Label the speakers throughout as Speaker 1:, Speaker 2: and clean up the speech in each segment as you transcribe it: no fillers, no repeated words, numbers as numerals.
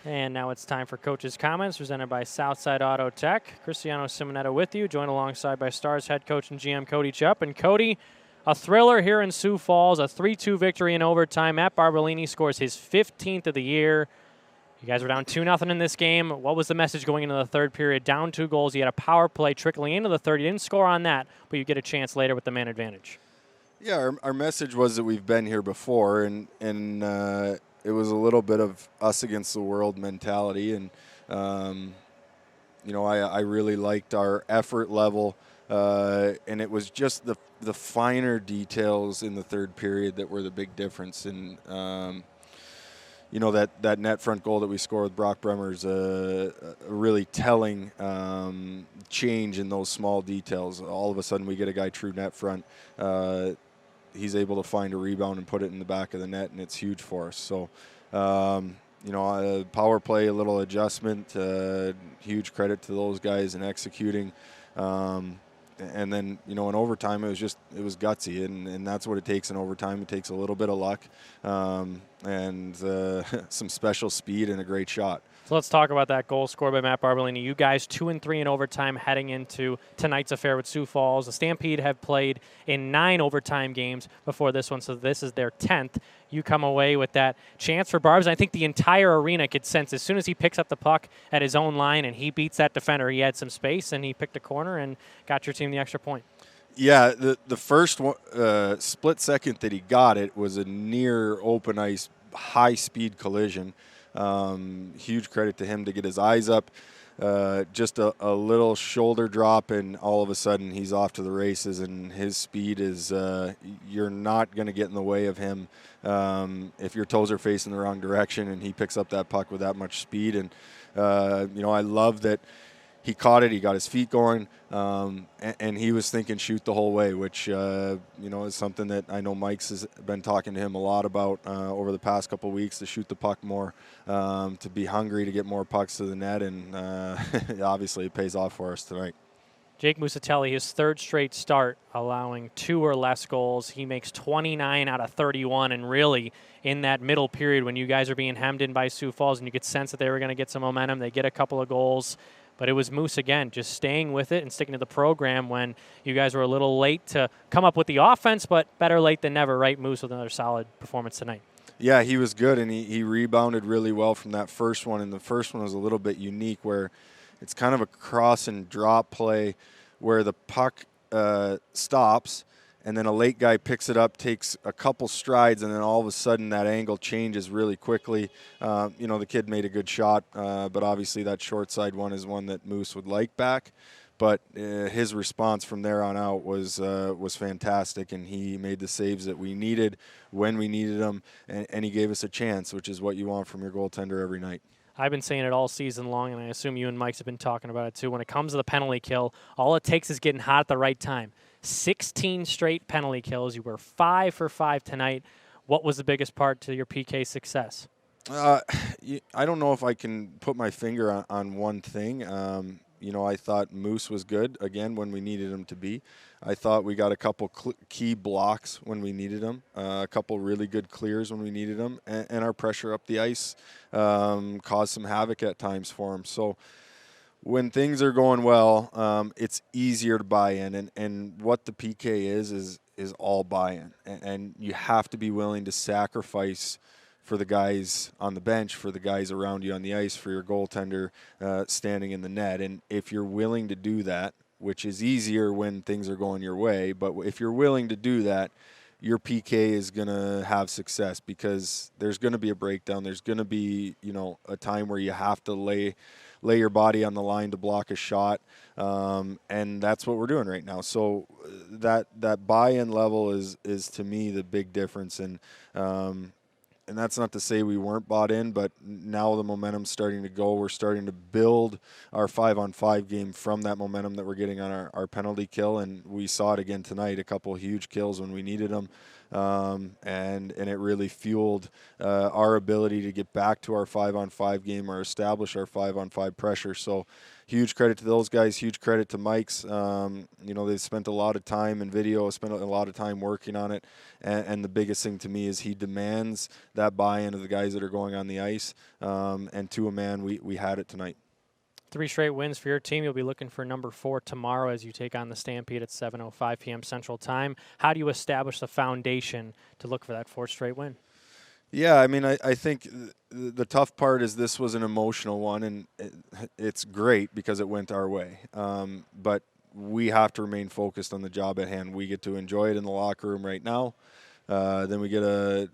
Speaker 1: And now it's time for Coach's Comments, presented by Southside Auto Tech. Cristiano Simonetta with you, joined alongside by Stars head coach and GM Cody Chupp. And Cody, a thriller here in Sioux Falls, a 3-2 victory in overtime. Matt Barbolini scores his 15th of the year. You guys were down 2-0 in this game. What was the message going into the third period? Down 2 goals. You had a power play trickling into the third. You didn't score on that, but you get a chance later with the man advantage.
Speaker 2: Yeah, our message was that we've been here before, and it was a little bit of us against the world mentality. And, I really liked our effort level, and it was just the finer details in the third period that were the big difference. And, that net front goal that we scored with Brock Bremer's a really telling change in those small details. All of a sudden we get a guy true net front. He's able to find a rebound and put it in the back of the net, and it's huge for us. So, power play, a little adjustment, huge credit to those guys in executing. And then, in overtime, it was gutsy, and that's what it takes in overtime. It takes a little bit of luck and some special speed and a great shot.
Speaker 1: So let's talk about that goal scored by Matt Barbolini. You guys 2-3 in overtime heading into tonight's affair with Sioux Falls. The Stampede have played in 9 overtime games before this one, so this is their 10th. You come away with that chance for Barbs. And I think the entire arena could sense as soon as he picks up the puck at his own line and he beats that defender, he had some space and he picked a corner and got your team the extra point.
Speaker 2: Yeah, the first split second that he got it was a near open ice, high-speed collision. Huge credit to him to get his eyes up, just a little shoulder drop, and all of a sudden he's off to the races, and his speed is you're not going to get in the way of him if your toes are facing the wrong direction, and he picks up that puck with that much speed. And I love that he caught it, he got his feet going, and he was thinking shoot the whole way, which is something that I know Mike's has been talking to him a lot about over the past couple of weeks, to shoot the puck more, to be hungry to get more pucks to the net, and obviously it pays off for us tonight.
Speaker 1: Jake Musatelli, his 3rd straight start, allowing 2 or less goals. He makes 29 out of 31, and really in that middle period when you guys are being hemmed in by Sioux Falls and you could sense that they were going to get some momentum, they get a couple of goals. But it was Moose again, just staying with it and sticking to the program when you guys were a little late to come up with the offense, but better late than never, right? Moose with another solid performance tonight.
Speaker 2: Yeah, he was good, and he rebounded really well from that first one. And the first one was a little bit unique, where it's kind of a cross and drop play where the puck stops, and then a late guy picks it up, takes a couple strides, and then all of a sudden that angle changes really quickly. The kid made a good shot, but obviously that short side one is one that Moose would like back. But his response from there on out was fantastic, and he made the saves that we needed when we needed them, and he gave us a chance, which is what you want from your goaltender every night.
Speaker 1: I've been saying it all season long, and I assume you and Mike's have been talking about it too. When it comes to the penalty kill, all it takes is getting hot at the right time. 16 straight penalty kills. You were 5 for 5 tonight. What was the biggest part to your PK success?
Speaker 2: I don't know if I can put my finger on one thing. I thought Moose was good, again, when we needed him to be. I thought we got a couple key blocks when we needed them, a couple really good clears when we needed them, and our pressure up the ice caused some havoc at times for him. So when things are going well, it's easier to buy in, and what the PK is all buy-in, and you have to be willing to sacrifice for the guys on the bench, for the guys around you on the ice, for your goaltender standing in the net. And if you're willing to do that, which is easier when things are going your way, but if you're willing to do that, your PK is going to have success, because there's going to be a breakdown. There's going to be, a time where you have to lay your body on the line to block a shot, and that's what we're doing right now. So that buy-in level is to me the big difference. And that's not to say we weren't bought in, but now the momentum's starting to go. We're starting to build our 5-on-5 game from that momentum that we're getting on our penalty kill, and we saw it again tonight, a couple huge kills when we needed them. and it really fueled our ability to get back to our 5-on-5 game or establish our 5-on-5 pressure. So huge credit to those guys, huge credit to Mike's. They've spent a lot of time in video, spent a lot of time working on it, and the biggest thing to me is he demands that buy-in of the guys that are going on the ice, and to a man, we had it tonight.
Speaker 1: 3 straight wins for your team. You'll be looking for number 4 tomorrow as you take on the Stampede at 7:05 p.m. Central Time. How do you establish the foundation to look for that 4th straight win?
Speaker 2: Yeah, I mean, I think the tough part is this was an emotional one, and it's great because it went our way. But we have to remain focused on the job at hand. We get to enjoy it in the locker room right now. Then we get a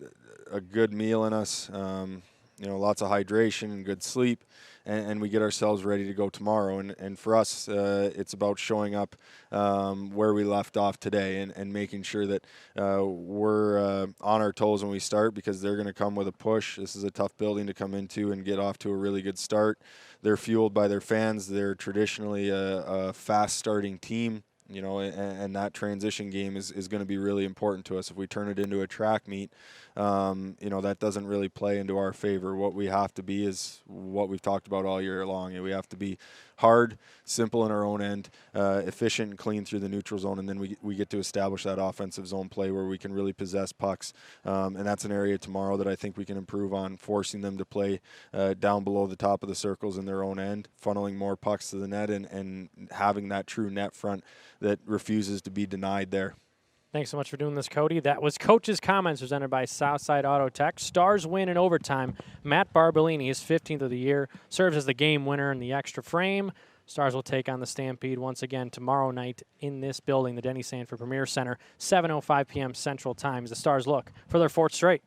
Speaker 2: good meal in us, lots of hydration and good sleep. And we get ourselves ready to go tomorrow. And for us, it's about showing up where we left off today and making sure that we're on our toes when we start, because they're going to come with a push. This is a tough building to come into and get off to a really good start. They're fueled by their fans. They're traditionally a fast-starting team. And that transition game is going to be really important to us. If we turn it into a track meet, that doesn't really play into our favor. What we have to be is what we've talked about all year long. We have to be hard, simple in our own end, efficient and clean through the neutral zone, and then we get to establish that offensive zone play where we can really possess pucks. And that's an area tomorrow that I think we can improve on, forcing them to play down below the top of the circles in their own end, funneling more pucks to the net, and having that true net front that refuses to be denied there.
Speaker 1: Thanks so much for doing this, Cody. That was Coach's Comments presented by Southside Auto Tech. Stars win in overtime. Matt Barbolini, his 15th of the year, serves as the game winner in the extra frame. Stars will take on the Stampede once again tomorrow night in this building, the Denny Sanford Premier Center, 7:05 p.m. Central Time, as the Stars look for their 4th straight.